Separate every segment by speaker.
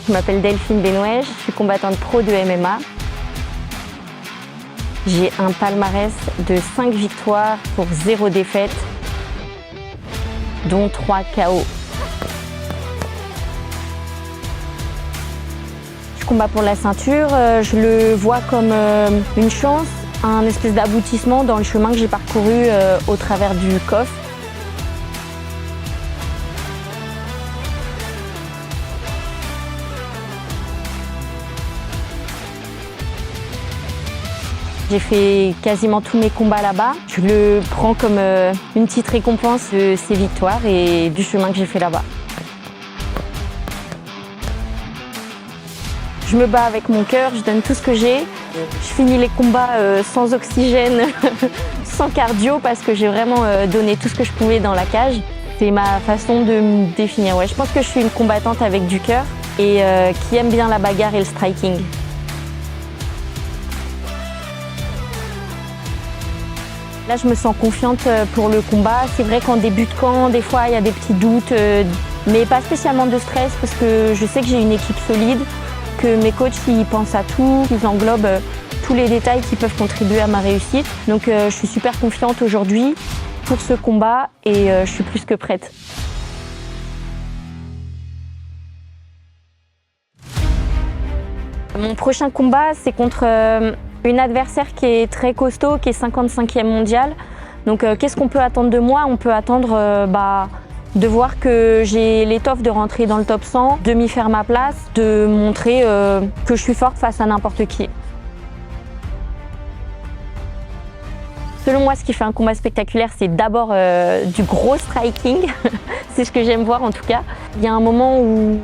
Speaker 1: Je m'appelle Delphine Benouège, je suis combattante pro de MMA. J'ai un palmarès de 5 victoires pour 0 défaite, dont 3 KO. Je combats pour la ceinture, je le vois comme une chance, un espèce d'aboutissement dans le chemin que j'ai parcouru au travers du COF. J'ai fait quasiment tous mes combats là-bas. Je le prends comme une petite récompense de ces victoires et du chemin que j'ai fait là-bas. Je me bats avec mon cœur, je donne tout ce que j'ai. Je finis les combats sans oxygène, sans cardio, parce que j'ai vraiment donné tout ce que je pouvais dans la cage. C'est ma façon de me définir. Ouais, je pense que je suis une combattante avec du cœur et qui aime bien la bagarre et le striking. Là, je me sens confiante pour le combat. C'est vrai qu'en début de camp, des fois, il y a des petits doutes, mais pas spécialement de stress parce que je sais que j'ai une équipe solide, que mes coachs ils pensent à tout, ils englobent tous les détails qui peuvent contribuer à ma réussite. Donc, je suis super confiante aujourd'hui pour ce combat et je suis plus que prête. Mon prochain combat, c'est contre une adversaire qui est très costaud, qui est 55e mondiale. Donc qu'est-ce qu'on peut attendre de moi? On peut attendre de voir que j'ai l'étoffe de rentrer dans le top 100, de m'y faire ma place, de montrer que je suis forte face à n'importe qui. Selon moi, ce qui fait un combat spectaculaire, c'est d'abord du gros striking. C'est ce que j'aime voir en tout cas. Il y a un moment où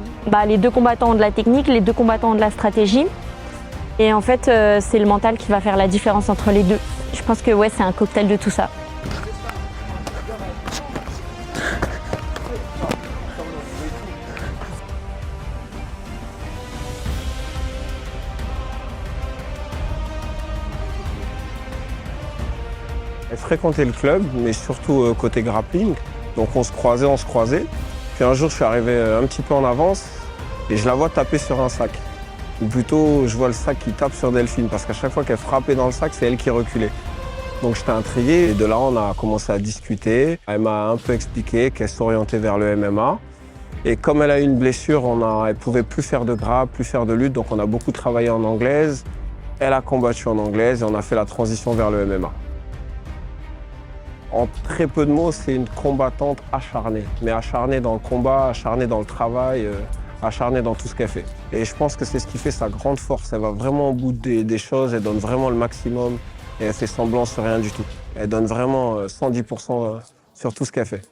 Speaker 1: les deux combattants ont de la technique, les deux combattants ont de la stratégie. Et en fait, c'est le mental qui va faire la différence entre les deux. Je pense que ouais, c'est un cocktail de tout ça.
Speaker 2: Elle fréquentait le club, mais surtout côté grappling. Donc on se croisait. Puis un jour, je suis arrivé un petit peu en avance et je la vois taper sur un sac. Ou plutôt, je vois le sac qui tape sur Delphine, parce qu'à chaque fois qu'elle frappait dans le sac, c'est elle qui reculait. Donc j'étais intrigué et de là, on a commencé à discuter. Elle m'a un peu expliqué qu'elle s'orientait vers le MMA. Et comme elle a eu une blessure, elle ne pouvait plus faire de grappe, plus faire de lutte, donc on a beaucoup travaillé en anglaise. Elle a combattu en anglaise et on a fait la transition vers le MMA. En très peu de mots, c'est une combattante acharnée, mais acharnée dans le combat, acharnée dans le travail, acharnée dans tout ce qu'elle fait. Et je pense que c'est ce qui fait sa grande force. Elle va vraiment au bout des choses, elle donne vraiment le maximum et elle fait semblant sur rien du tout. Elle donne vraiment 110% sur tout ce qu'elle fait.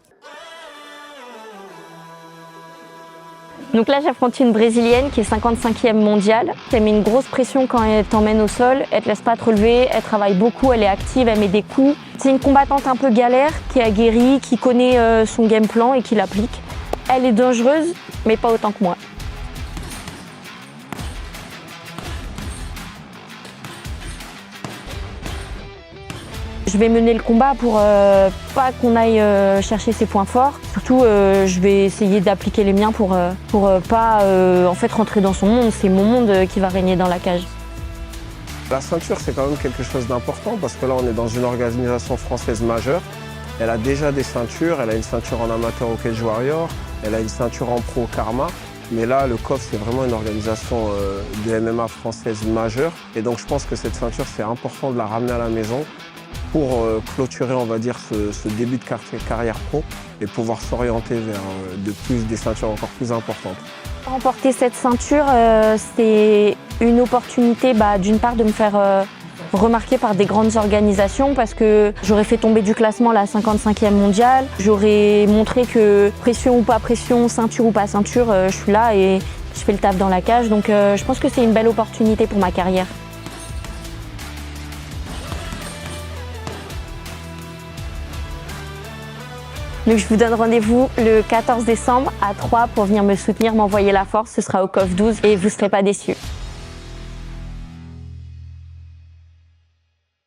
Speaker 1: Donc là, j'affronte une Brésilienne qui est 55e mondiale. Elle met une grosse pression quand elle t'emmène au sol. Elle ne te laisse pas te relever, elle travaille beaucoup, elle est active, elle met des coups. C'est une combattante un peu galère, qui est aguerrie, qui connaît son game plan et qui l'applique. Elle est dangereuse, mais pas autant que moi. Je vais mener le combat pour pas qu'on aille chercher ses points forts. Surtout, je vais essayer d'appliquer les miens pour pas en fait rentrer dans son monde. C'est mon monde qui va régner dans la cage.
Speaker 2: La ceinture, c'est quand même quelque chose d'important parce que là, on est dans une organisation française majeure. Elle a déjà des ceintures. Elle a une ceinture en amateur au Cage Warrior. Elle a une ceinture en pro Karma. Mais là, le COF, c'est vraiment une organisation de MMA française majeure. Et donc, je pense que cette ceinture, c'est important de la ramener à la maison pour clôturer, on va dire, ce début de carrière pro et pouvoir s'orienter vers des ceintures encore plus importantes.
Speaker 1: Remporter cette ceinture, c'est une opportunité d'une part de me faire remarquer par des grandes organisations parce que j'aurais fait tomber du classement la 55e mondiale. J'aurais montré que pression ou pas pression, ceinture ou pas ceinture, je suis là et je fais le taf dans la cage. Donc je pense que c'est une belle opportunité pour ma carrière. Donc je vous donne rendez-vous le 14 décembre à 3 pour venir me soutenir, m'envoyer la force. Ce sera au COF 12 et vous ne serez pas déçus.